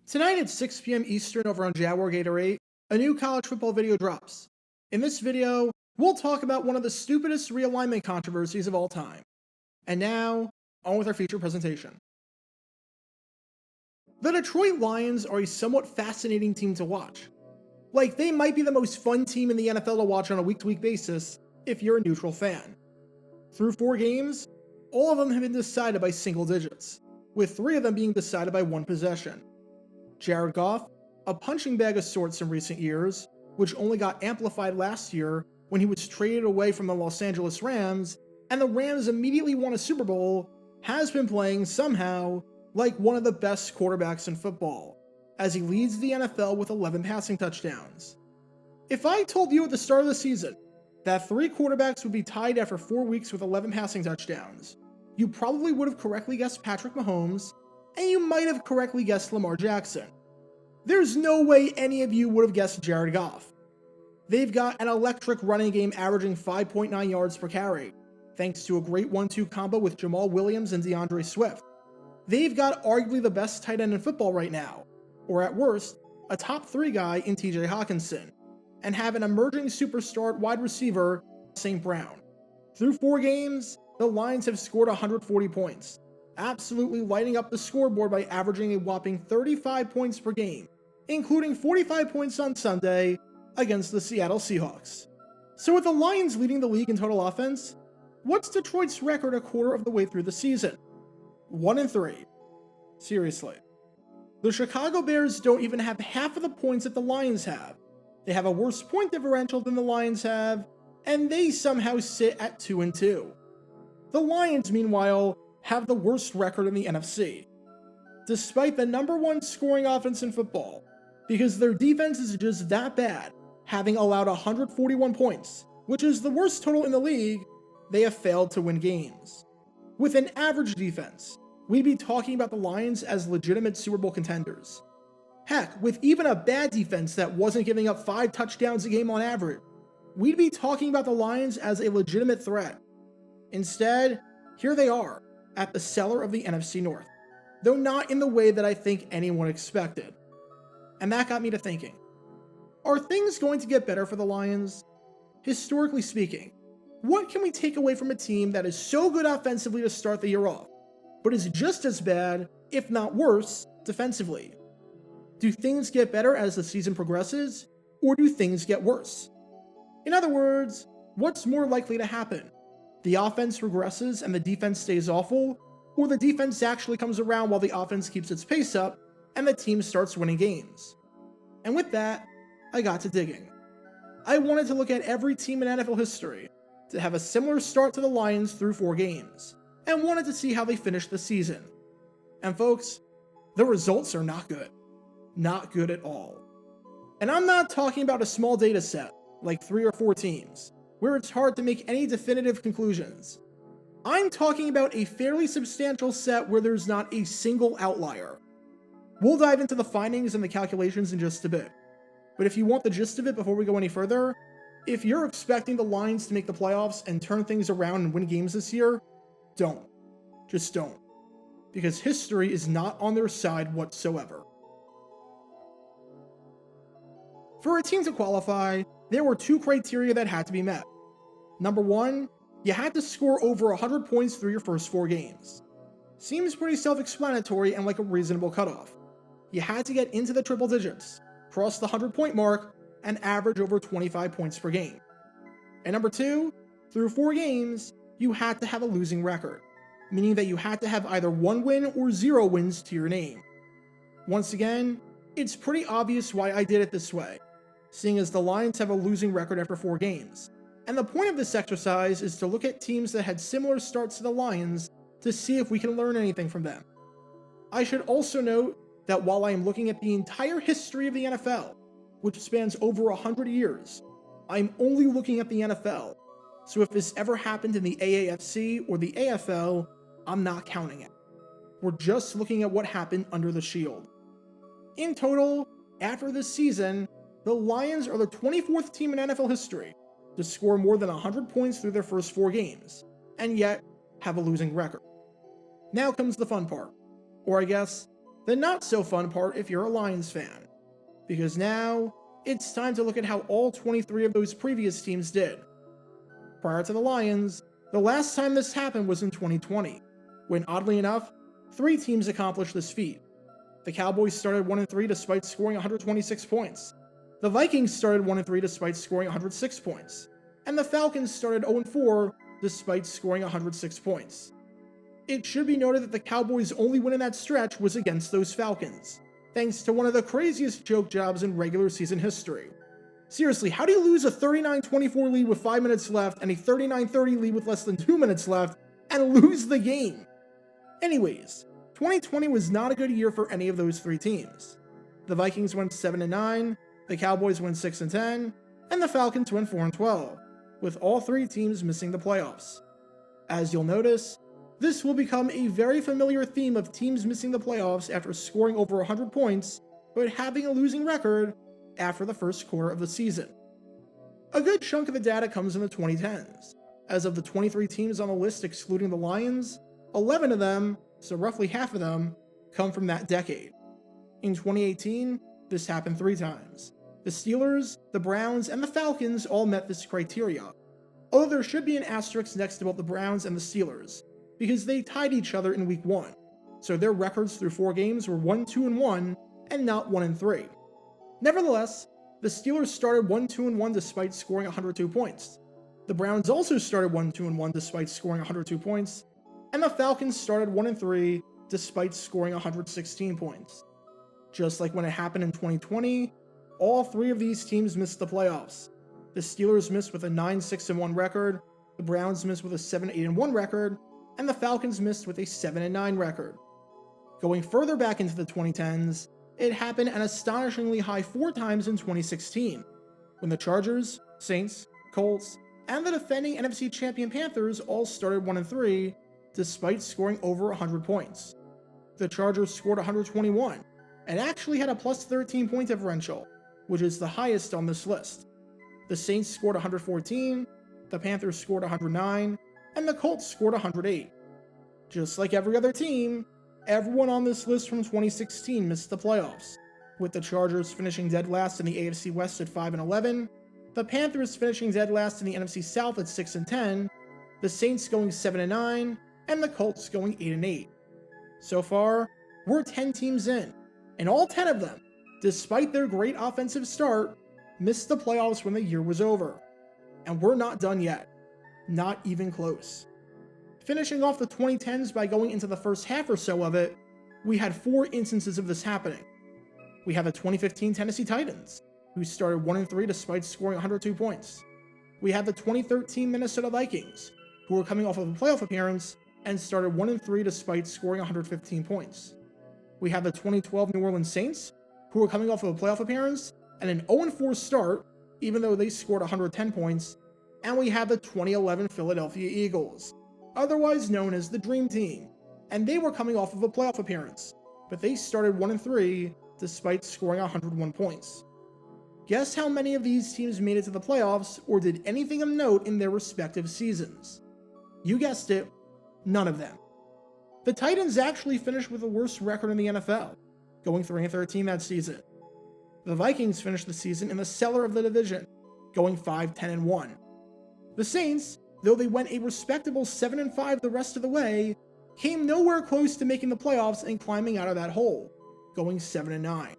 Tonight at 6 p.m. Eastern over on Jaguar Gator 8, a new college football video drops. In this video, we'll talk about one of the stupidest realignment controversies of all time. And now, on with our feature presentation. The Detroit Lions are a somewhat fascinating team to watch. Like, they might be the most fun team in the NFL to watch on a week-to-week basis if you're a neutral fan. Through 4 games, all of them have been decided by single digits, with 3 of them being decided by 1 possession. Jared Goff, a punching bag of sorts in recent years, which only got amplified last year when he was traded away from the Los Angeles Rams, and the Rams immediately won a Super Bowl, has been playing somehow like one of the best quarterbacks in football, as he leads the NFL with 11 passing touchdowns. If I told you at the start of the season that 3 quarterbacks would be tied after 4 weeks with 11 passing touchdowns, you probably would have correctly guessed Patrick Mahomes, and you might have correctly guessed Lamar Jackson. There's no way any of you would have guessed Jared Goff. They've got an electric running game averaging 5.9 yards per carry, thanks to a great 1-2 combo with Jamal Williams and DeAndre Swift. They've got arguably the best tight end in football right now, or at worst, a top 3 guy in TJ Hawkinson, and have an emerging superstar at wide receiver, St. Brown. Through 4 games, the Lions have scored 140 points, absolutely lighting up the scoreboard by averaging a whopping 35 points per game, including 45 points on Sunday against the Seattle Seahawks. So with the Lions leading the league in total offense, what's Detroit's record a quarter of the way through the season? 1-3. Seriously. The Chicago Bears don't even have half of the points that the Lions have. They have a worse point differential than the Lions have, and they somehow sit at 2-2. The Lions, meanwhile, have the worst record in the NFC, despite the #1 scoring offense in football, because their defense is just that bad, having allowed 141 points, which is the worst total in the league. They have failed to win games. With an average defense, we'd be talking about the Lions as legitimate Super Bowl contenders. Heck, with even a bad defense that wasn't giving up 5 touchdowns a game on average, we'd be talking about the Lions as a legitimate threat. Instead, here they are, at the cellar of the NFC North, though not in the way that I think anyone expected. And that got me to thinking, are things going to get better for the Lions? Historically speaking, what can we take away from a team that is so good offensively to start the year off, but is just as bad, if not worse, defensively? Do things get better as the season progresses, or do things get worse? In other words, what's more likely to happen? The offense regresses and the defense stays awful, or the defense actually comes around while the offense keeps its pace up and the team starts winning games? And with that, I got to digging. I wanted to look at every team in NFL history to have a similar start to the Lions through 4 games, and wanted to see how they finished the season. And folks, the results are not good. Not good at all. And I'm not talking about a small data set, like 3 or 4 teams, where it's hard to make any definitive conclusions. I'm talking about a fairly substantial set where there's not a single outlier. We'll dive into the findings and the calculations in just a bit. But if you want the gist of it before we go any further, if you're expecting the Lions to make the playoffs and turn things around and win games this year, don't. Just don't. Because history is not on their side whatsoever. For a team to qualify, there were 2 criteria that had to be met. Number 1, you had to score over 100 points through your first 4 games. Seems pretty self-explanatory and like a reasonable cutoff. You had to get into the triple digits, cross the 100-point mark, and average over 25 points per game. And number 2, through 4 games, you had to have a losing record, meaning that you had to have either 1 win or 0 wins to your name. Once again, it's pretty obvious why I did it this way, seeing as the Lions have a losing record after 4 games. And the point of this exercise is to look at teams that had similar starts to the Lions to see if we can learn anything from them. I should also note that while I am looking at the entire history of the NFL, which spans over 100 years, I'm only looking at the NFL, so if this ever happened in the AAFC or the AFL, I'm not counting it. We're just looking at what happened under the shield. In total, after this season, the Lions are the 24th team in NFL history to score more than 100 points through their first 4 games, and yet have a losing record. Now comes the fun part, or I guess, The not so fun part if you're a Lions fan, because now it's time to look at how all 23 of those previous teams did. Prior to the Lions, the last time this happened was in 2020, when oddly enough, 3 teams accomplished this feat. The Cowboys started 1-3 despite scoring 126 points. The Vikings started 1-3 despite scoring 106 points. And the Falcons started 0-4 despite scoring 106 points. It should be noted that the Cowboys' only win in that stretch was against those Falcons, thanks to one of the craziest choke jobs in regular season history. Seriously, how do you lose a 39-24 lead with 5 minutes left and a 39-30 lead with less than 2 minutes left and lose the game? Anyways, 2020 was not a good year for any of those 3 teams. The Vikings went 7-9, the Cowboys went 6-10, and the Falcons went 4-12, with all 3 teams missing the playoffs. As you'll notice, this will become a very familiar theme of teams missing the playoffs after scoring over 100 points, but having a losing record after the first quarter of the season. A good chunk of the data comes in the 2010s. As of the 23 teams on the list excluding the Lions, 11 of them, so roughly half of them, come from that decade. In 2018, this happened 3 times. The Steelers, the Browns, and the Falcons all met this criteria, although there should be an asterisk next to both the Browns and the Steelers, because they tied each other in Week 1, so their records through 4 games were 1-2-1 and not 1-3. Nevertheless, the Steelers started 1-2-1 despite scoring 102 points. The Browns also started 1-2-1 despite scoring 102 points, and the Falcons started 1-3 despite scoring 116 points. Just like when it happened in 2020, all 3 of these teams missed the playoffs. The Steelers missed with a 9-6-1 record, the Browns missed with a 7-8-1 record, and the Falcons missed with a 7-9 record. Going further back into the 2010s, it happened an astonishingly high 4 times in 2016, when the Chargers, Saints, Colts, and the defending NFC champion Panthers all started 1-3, despite scoring over 100 points. The Chargers scored 121, and actually had a plus 13 point differential, which is the highest on this list. The Saints scored 114, the Panthers scored 109, and the Colts scored 108. Just like every other team, everyone on this list from 2016 missed the playoffs, with the Chargers finishing dead last in the AFC West at 5-11, the Panthers finishing dead last in the NFC South at 6-10, the Saints going 7-9, and the Colts going 8-8. So far, we're 10 teams in, and all 10 of them, despite their great offensive start, missed the playoffs when the year was over. And we're not done yet. Not even close. Finishing off the 2010s by going into the first half or so of it, we had 4 instances of this happening. We have the 2015 Tennessee Titans, who started 1-3 despite scoring 102 points. We had the 2013 Minnesota Vikings, who were coming off of a playoff appearance and started 1-3 despite scoring 115 points. We had the 2012 New Orleans Saints, who were coming off of a playoff appearance and an 0-4 start, even though they scored 110 points. And we had the 2011 Philadelphia Eagles, otherwise known as the Dream Team, and they were coming off of a playoff appearance, but they started 1-3 despite scoring 101 points. Guess how many of these teams made it to the playoffs or did anything of note in their respective seasons? You guessed it, none of them. The Titans actually finished with the worst record in the NFL, going 3-13 that season. The Vikings finished the season in the cellar of the division, going 5-10-1. The Saints, though they went a respectable 7-5 the rest of the way, came nowhere close to making the playoffs and climbing out of that hole, going 7-9.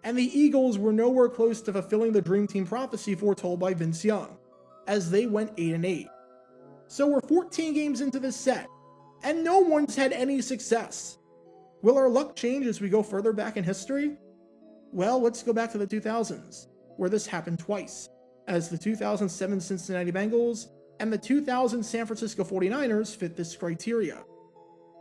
And the Eagles were nowhere close to fulfilling the Dream Team prophecy foretold by Vince Young, as they went 8-8. So we're 14 games into this set, and no one's had any success. Will our luck change as we go further back in history? Well, let's go back to the 2000s, where this happened twice, as the 2007 Cincinnati Bengals and the 2000 San Francisco 49ers fit this criteria.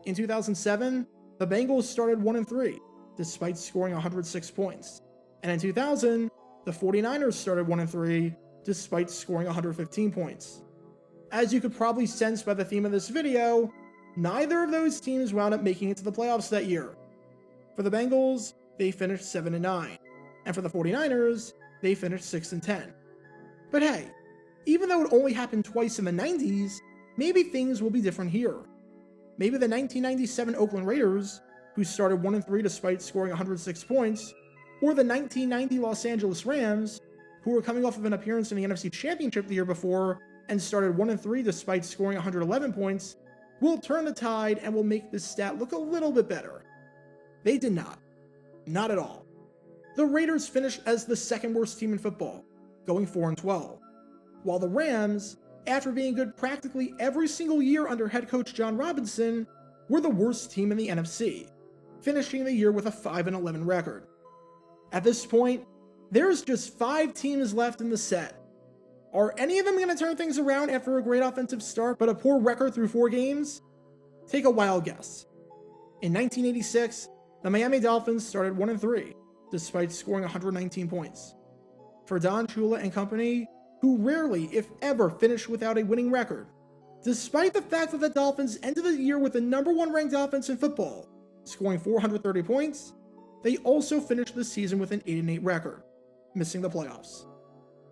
In 2007, the Bengals started 1-3, despite scoring 106 points. And in 2000, the 49ers started 1-3, despite scoring 115 points. As you could probably sense by the theme of this video, neither of those teams wound up making it to the playoffs that year. For the Bengals, they finished 7-9, and for the 49ers, they finished 6-10. But hey, even though it only happened twice in the 90s, maybe things will be different here. Maybe the 1997 Oakland Raiders, who started 1-3 despite scoring 106 points, or the 1990 Los Angeles Rams, who were coming off of an appearance in the NFC Championship the year before and started 1-3 despite scoring 111 points, will turn the tide and will make this stat look a little bit better. They did not. Not at all. The Raiders finished as the second worst team in football, going 4-12, while the Rams, after being good practically every single year under head coach John Robinson, were the worst team in the NFC, finishing the year with a 5-11 record. At this point, there's just 5 teams left in the set. Are any of them going to turn things around after a great offensive start but a poor record through 4 games? Take a wild guess. In 1986, the Miami Dolphins started 1-3, despite scoring 119 points. For Don Shula and company, who rarely, if ever, finished without a winning record, despite the fact that the Dolphins ended the year with the number 1 ranked offense in football, scoring 430 points, they also finished the season with an 8-8 record, missing the playoffs.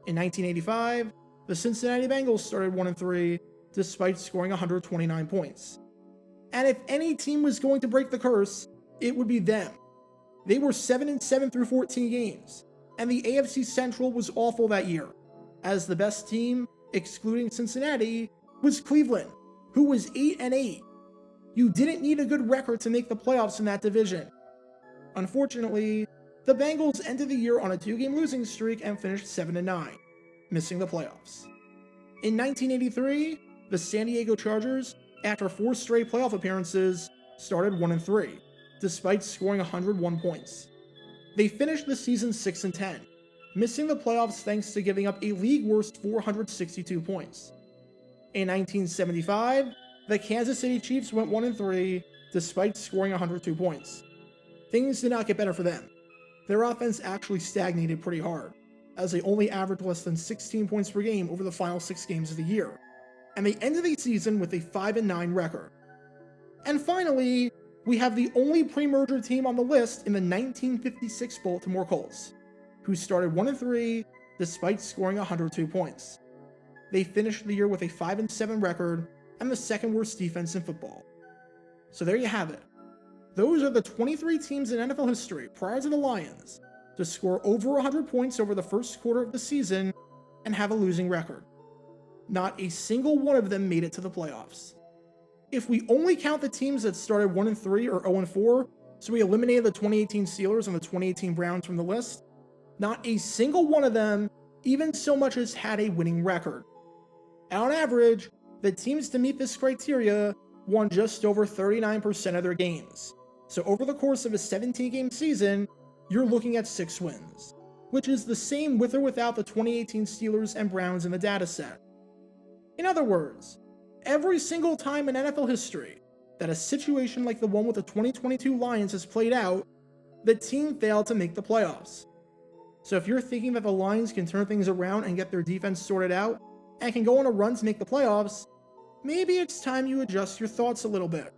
In 1985, the Cincinnati Bengals started 1-3, despite scoring 129 points. And if any team was going to break the curse, it would be them. They were 7-7 through 14 games, and the AFC Central was awful that year, as the best team, excluding Cincinnati, was Cleveland, who was 8-8. You didn't need a good record to make the playoffs in that division. Unfortunately, the Bengals ended the year on a 2-game losing streak and finished 7-9, missing the playoffs. In 1983, the San Diego Chargers, after 4 straight playoff appearances, started 1-3, despite scoring 101 points. They finished the season 6-10, missing the playoffs thanks to giving up a league-worst 462 points. In 1975, the Kansas City Chiefs went 1-3, despite scoring 102 points. Things did not get better for them. Their offense actually stagnated pretty hard, as they only averaged less than 16 points per game over the final 6 games of the year, and they ended the season with a 5-9 record. And finally, we have the only pre-merger team on the list in the 1956 Baltimore Colts, who started 1-3 despite scoring 102 points. They finished the year with a 5-7 record and the second worst defense in football. So there you have it. Those are the 23 teams in NFL history prior to the Lions to score over 100 points over the first quarter of the season and have a losing record. Not a single one of them made it to the playoffs. If we only count the teams that started 1-3 or 0-4, so we eliminated the 2018 Steelers and the 2018 Browns from the list, not a single one of them even so much as had a winning record. And on average, the teams to meet this criteria won just over 39% of their games. So over the course of a 17-game season, you're looking at 6 wins, which is the same with or without the 2018 Steelers and Browns in the dataset. In other words, every single time in NFL history that a situation like the one with the 2022 Lions has played out, the team failed to make the playoffs. So if you're thinking that the Lions can turn things around and get their defense sorted out, and can go on a run to make the playoffs, maybe it's time you adjust your thoughts a little bit.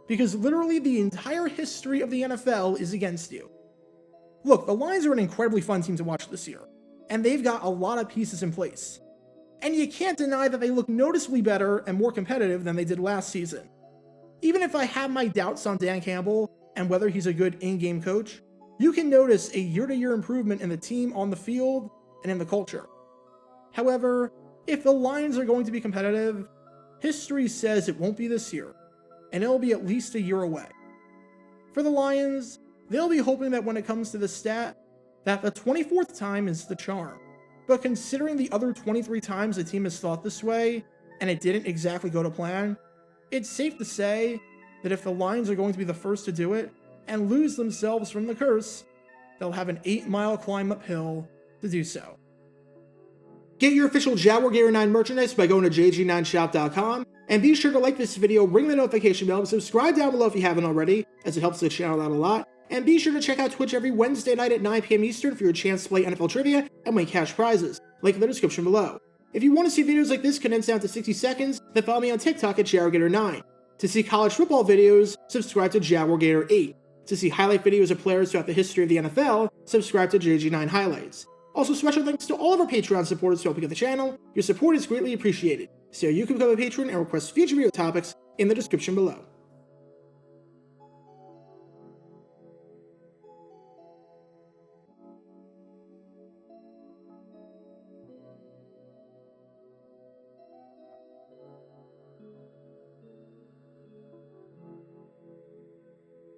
Because literally the entire history of the NFL is against you. Look, the Lions are an incredibly fun team to watch this year, and they've got a lot of pieces in place. And you can't deny that they look noticeably better and more competitive than they did last season. Even if I have my doubts on Dan Campbell and whether he's a good in-game coach, you can notice a year-to-year improvement in the team on the field and in the culture. However, if the Lions are going to be competitive, history says it won't be this year, and it'll be at least a year away. For the Lions, they'll be hoping that when it comes to the stat, that the 24th time is the charm. But considering the other 23 times the team has thought this way, and it didn't exactly go to plan, it's safe to say that if the Lions are going to be the first to do it, and lose themselves from the curse, they'll have an 8-mile climb uphill to do so. Get your official Jaguar Gator 9 merchandise by going to jg9shop.com, and be sure to like this video, ring the notification bell, and subscribe down below if you haven't already, as it helps the channel out a lot, and be sure to check out Twitch every Wednesday night at 9 p.m. Eastern for your chance to play NFL Trivia and win cash prizes, link in the description below. If you want to see videos like this condensed down to 60 seconds, then follow me on TikTok at Jaguar Gator 9. To see college football videos, subscribe to Jaguar Gator 8. To see highlight videos of players throughout the history of the NFL, subscribe to JG9 Highlights. Also, special thanks to all of our Patreon supporters for helping out the channel. Your support is greatly appreciated. So you can become a patron and request future video topics in the description below.